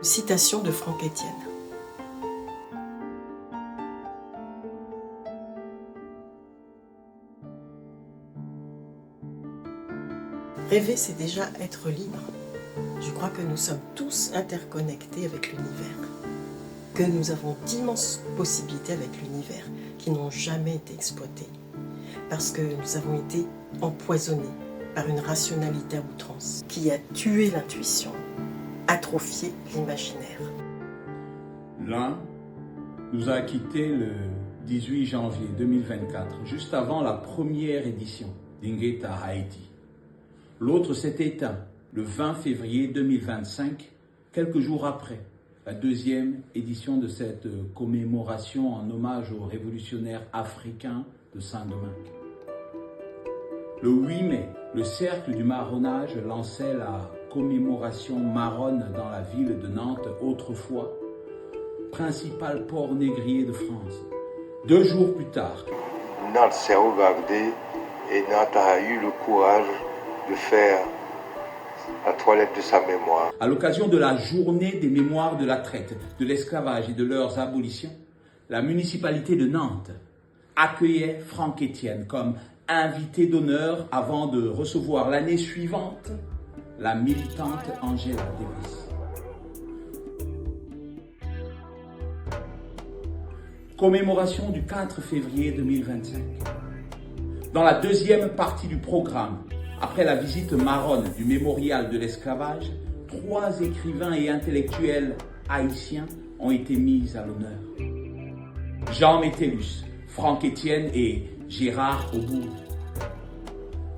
Citation de Franck Etienne. Rêver, c'est déjà être libre. Je crois que nous sommes tous interconnectés avec l'univers, que nous avons d'immenses possibilités avec l'univers qui n'ont jamais été exploitées, parce que nous avons été empoisonnés par une rationalité à outrance qui a tué l'intuition, atrophié l'imaginaire. L'un nous a quittés le 18 janvier 2024, juste avant la première édition d'Ingeta Haïti. L'autre s'est éteint le 20 février 2025, quelques jours après la deuxième édition de cette commémoration en hommage aux révolutionnaires africains de Saint-Domingue. Le 8 mai, le Cercle du Marronnage lançait la commémoration marronne dans la ville de Nantes, autrefois principal port négrier de France. 2 jours plus tard, Nantes s'est regardé et Nantes a eu le courage de faire la toilette de sa mémoire. À l'occasion de la journée des mémoires de la traite, de l'esclavage et de leurs abolitions, la municipalité de Nantes accueillait Franck Etienne comme invité d'honneur avant de recevoir l'année suivante la militante Angela Davis. Commémoration du 4 février 2025. Dans la deuxième partie du programme, après la visite marronne du mémorial de l'esclavage, 3 écrivains et intellectuels haïtiens ont été mis à l'honneur. Jean Métellus, Franck Etienne et Gérard Aubourg.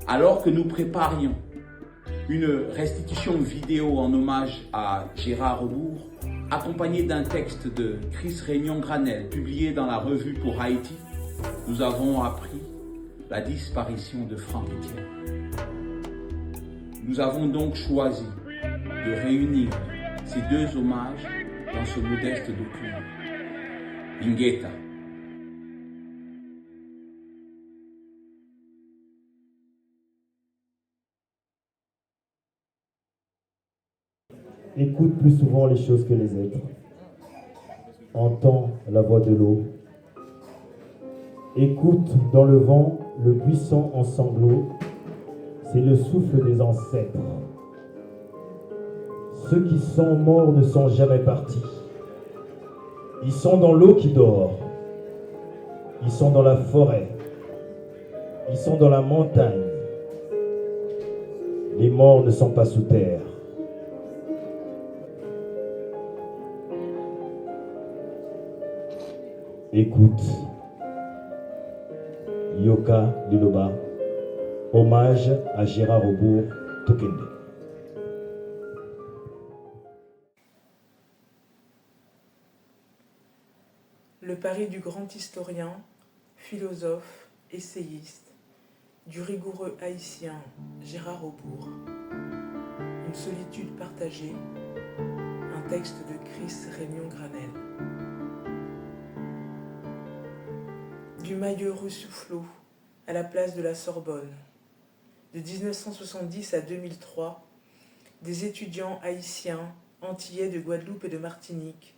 Alors que nous préparions une restitution vidéo en hommage à Gérard Aubourg, accompagné d'un texte de Chris Réunion-Granel publié dans la revue pour Haïti, nous avons appris la disparition de Franck Etienne. Nous avons donc choisi de réunir ces 2 hommages dans ce modeste document. Ingeta. Écoute plus souvent les choses que les êtres. Entends la voix de l'eau. Écoute dans le vent le buisson en sanglots. C'est le souffle des ancêtres. Ceux qui sont morts ne sont jamais partis. Ils sont dans l'eau qui dort. Ils sont dans la forêt. Ils sont dans la montagne. Les morts ne sont pas sous terre. Écoute. Yoka Liloba. Hommage à Gérard Aubourg Tokende. Le pari du grand historien, philosophe, essayiste, du rigoureux haïtien Gérard Aubourg. Une solitude partagée, un texte de Chris Réunion-Granel. Du Maillheureux Soufflot à la place de la Sorbonne. De 1970 à 2003, des étudiants haïtiens, antillais de Guadeloupe et de Martinique,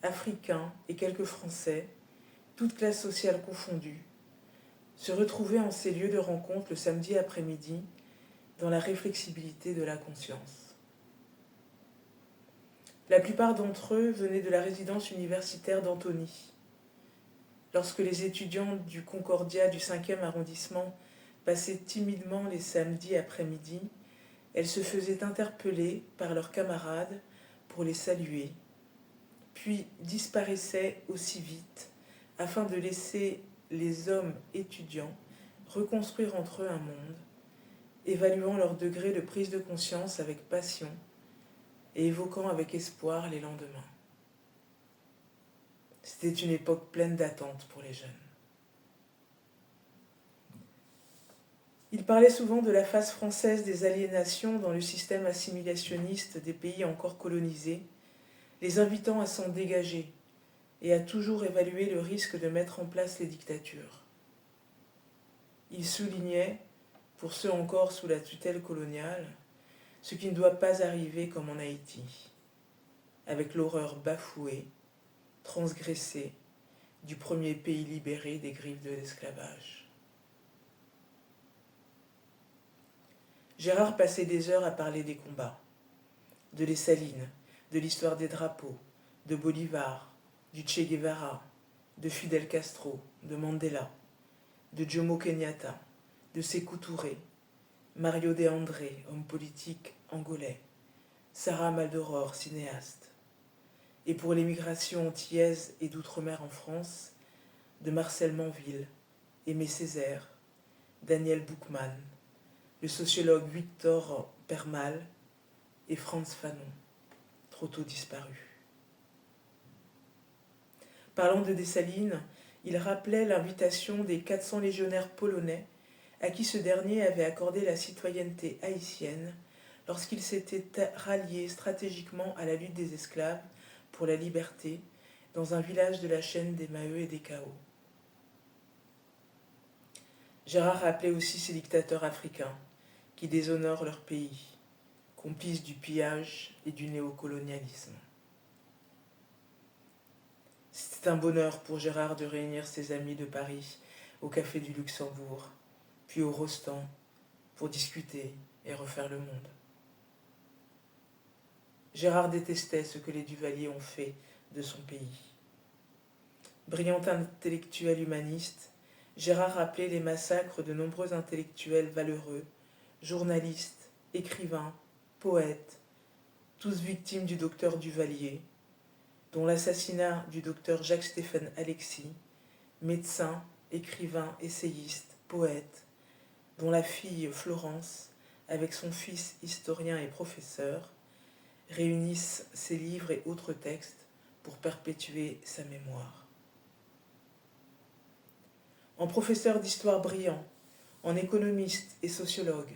africains et quelques Français, toutes classes sociales confondues, se retrouvaient en ces lieux de rencontre le samedi après-midi dans la réflexibilité de la conscience. La plupart d'entre eux venaient de la résidence universitaire d'Antony. Lorsque les étudiants du Concordia du 5e arrondissement passaient timidement les samedis après-midi, elles se faisaient interpeller par leurs camarades pour les saluer, puis disparaissaient aussi vite afin de laisser les hommes étudiants reconstruire entre eux un monde, évaluant leur degré de prise de conscience avec passion et évoquant avec espoir les lendemains. C'était une époque pleine d'attentes pour les jeunes. Il parlait souvent de la face française des aliénations dans le système assimilationniste des pays encore colonisés, les invitant à s'en dégager et à toujours évaluer le risque de mettre en place les dictatures. Il soulignait, pour ceux encore sous la tutelle coloniale, ce qui ne doit pas arriver comme en Haïti. avec l'horreur bafouée, transgressée du premier pays libéré des griffes de l'esclavage. Gérard passait des heures à parler des combats, de Dessalines, de l'histoire des drapeaux, de Bolivar, du Che Guevara, de Fidel Castro, de Mandela, de Jomo Kenyatta, de Sékou Touré, Mario De André, homme politique angolais, Sarah Maldoror, cinéaste, et pour l'émigration antillaise et d'outre-mer en France, de Marcel Manville, Aimé Césaire, Daniel Buchmann, le sociologue Victor Permal et Frantz Fanon, trop tôt disparus. Parlant de Dessalines, il rappelait l'invitation des 400 légionnaires polonais à qui ce dernier avait accordé la citoyenneté haïtienne lorsqu'il s'était rallié stratégiquement à la lutte des esclaves pour la liberté dans un village de la chaîne des Maheu et des Cao. Gérard rappelait aussi ces dictateurs africains qui déshonorent leur pays, complices du pillage et du néocolonialisme. C'était un bonheur pour Gérard de réunir ses amis de Paris au Café du Luxembourg, puis au Rostand, pour discuter et refaire le monde. Gérard détestait ce que les Duvalier ont fait de son pays. Brillant intellectuel humaniste, Gérard rappelait les massacres de nombreux intellectuels valeureux, journalistes, écrivains, poètes, tous victimes du docteur Duvalier, dont l'assassinat du docteur Jacques-Stéphane Alexis, médecin, écrivain, essayiste, poète, dont la fille Florence, avec son fils historien et professeur, réunissent ses livres et autres textes pour perpétuer sa mémoire. En professeur d'histoire brillant, en économiste et sociologue,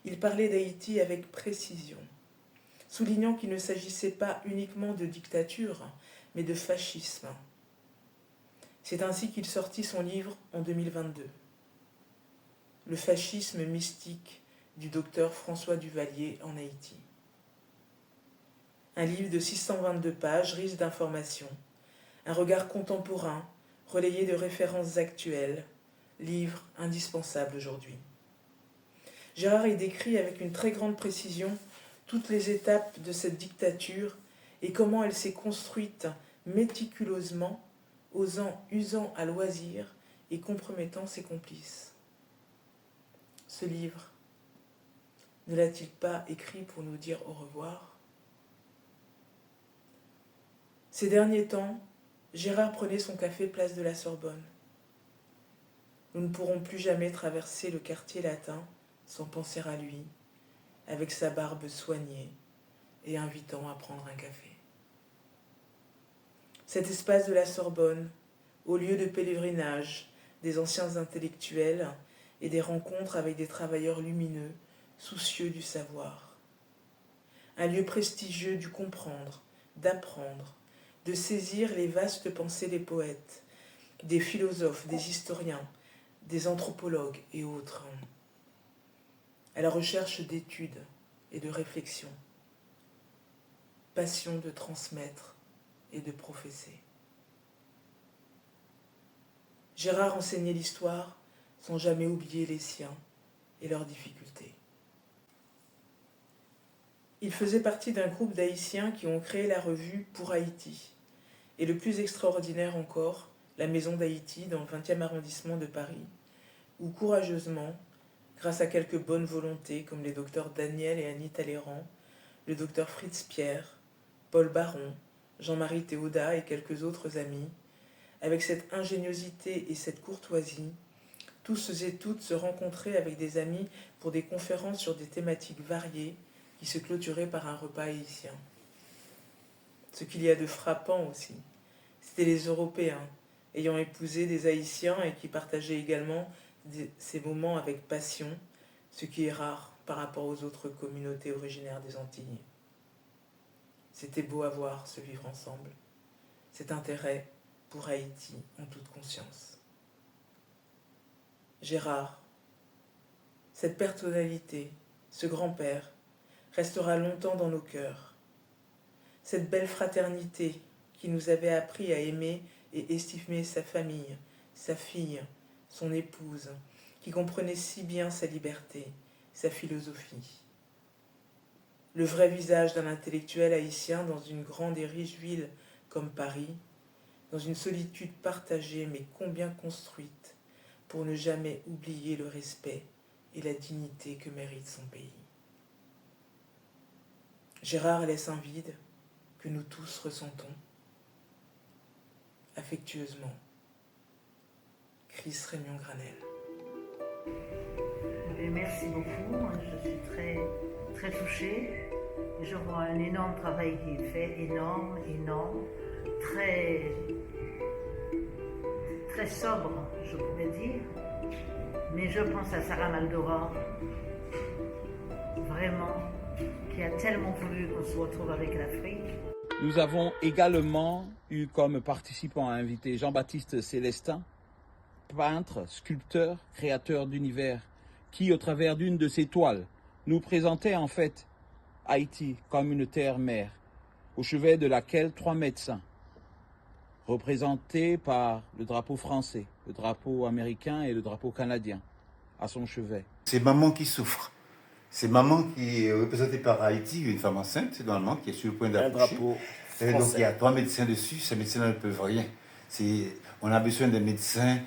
il parlait d'Haïti avec précision, soulignant qu'il ne s'agissait pas uniquement de dictature, mais de fascisme. C'est ainsi qu'il sortit son livre en 2022. Le fascisme mystique du docteur François Duvalier en Haïti. Un livre de 622 pages riche d'informations, un regard contemporain relayé de références actuelles, livre indispensable aujourd'hui. Gérard y décrit avec une très grande précision toutes les étapes de cette dictature et comment elle s'est construite méticuleusement, usant à loisir et compromettant ses complices. Ce livre, ne l'a-t-il pas écrit pour nous dire au revoir ? Ces derniers temps, Gérard prenait son café place de la Sorbonne. Nous ne pourrons plus jamais traverser le quartier latin sans penser à lui, avec sa barbe soignée et invitant à prendre un café. Cet espace de la Sorbonne, au lieu de pèlerinage des anciens intellectuels et des rencontres avec des travailleurs lumineux, soucieux du savoir. Un lieu prestigieux du comprendre, d'apprendre, de saisir les vastes pensées des poètes, des philosophes, des historiens, des anthropologues et autres, à la recherche d'études et de réflexions, passion de transmettre et de professer. Gérard enseignait l'histoire sans jamais oublier les siens et leurs difficultés. Il faisait partie d'un groupe d'Haïtiens qui ont créé la revue Pour Haïti, et le plus extraordinaire encore, la Maison d'Haïti dans le 20e arrondissement de Paris, où courageusement, grâce à quelques bonnes volontés comme les docteurs Daniel et Annie Talleyrand, le docteur Fritz Pierre, Paul Baron, Jean-Marie Théodat et quelques autres amis, avec cette ingéniosité et cette courtoisie, tous et toutes se rencontraient avec des amis pour des conférences sur des thématiques variées qui se clôturaient par un repas haïtien. Ce qu'il y a de frappant aussi, c'était les Européens, ayant épousé des Haïtiens et qui partageaient également ces moments avec passion, ce qui est rare par rapport aux autres communautés originaires des Antilles. C'était beau à voir ce vivre ensemble, cet intérêt pour Haïti en toute conscience. Gérard, cette personnalité, ce grand-père, restera longtemps dans nos cœurs. cette belle fraternité qui nous avait appris à aimer et estimer sa famille, sa fille, son épouse, qui comprenait si bien sa liberté, sa philosophie. Le vrai visage d'un intellectuel haïtien dans une grande et riche ville comme Paris, dans une solitude partagée mais combien construite, pour ne jamais oublier le respect et la dignité que mérite son pays. Gérard laisse un vide que nous tous ressentons. Affectueusement, Chris Raymond Granel. Merci beaucoup, je suis très touchée. Je vois un énorme travail qui est fait, énorme, très sobre, je pourrais dire. Mais je pense à Sarah Maldoror, vraiment, qui a tellement voulu qu'on se retrouve avec l'Afrique. Nous avons également eu comme participant invité Jean-Baptiste Célestin, peintre, sculpteur, créateur d'univers, qui, au travers d'une de ses toiles, nous présentait en fait Haïti comme une terre-mère, au chevet de laquelle 3 médecins, représentés par le drapeau français, le drapeau américain et le drapeau canadien, à son chevet. C'est maman qui souffre. C'est maman qui est représentée par Haïti, une femme enceinte, normalement, qui est sur le point d'accoucher. Et donc il y a 3 médecins dessus, ces médecins ne peuvent rien. On a besoin de médecins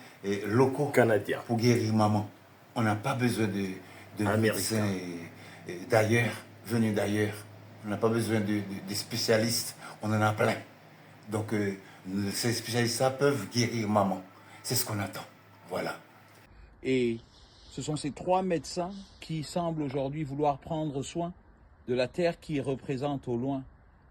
locaux canadiens pour guérir maman. On n'a pas besoin de médecins d'ailleurs, venus d'ailleurs. On n'a pas besoin de spécialistes, on en a plein. Donc ces spécialistes-là peuvent guérir maman. C'est ce qu'on attend. Voilà. Et ce sont ces 3 médecins qui semblent aujourd'hui vouloir prendre soin de la terre qui représente au loin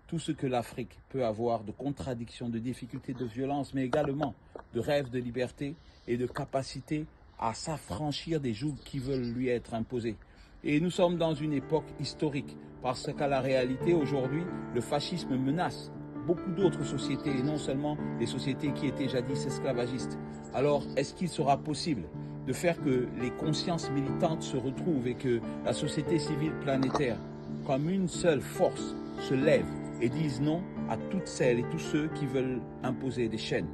tout ce que l'Afrique peut avoir de contradictions, de difficultés, de violences, mais également de rêves de liberté et de capacité à s'affranchir des jougs qui veulent lui être imposés. Et nous sommes dans une époque historique, parce qu'à la réalité, aujourd'hui, le fascisme menace beaucoup d'autres sociétés, et non seulement les sociétés qui étaient jadis esclavagistes. Alors, est-ce qu'il sera possible de faire que les consciences militantes se retrouvent et que la société civile planétaire, comme une seule force, se lève et dise non à toutes celles et tous ceux qui veulent imposer des chaînes?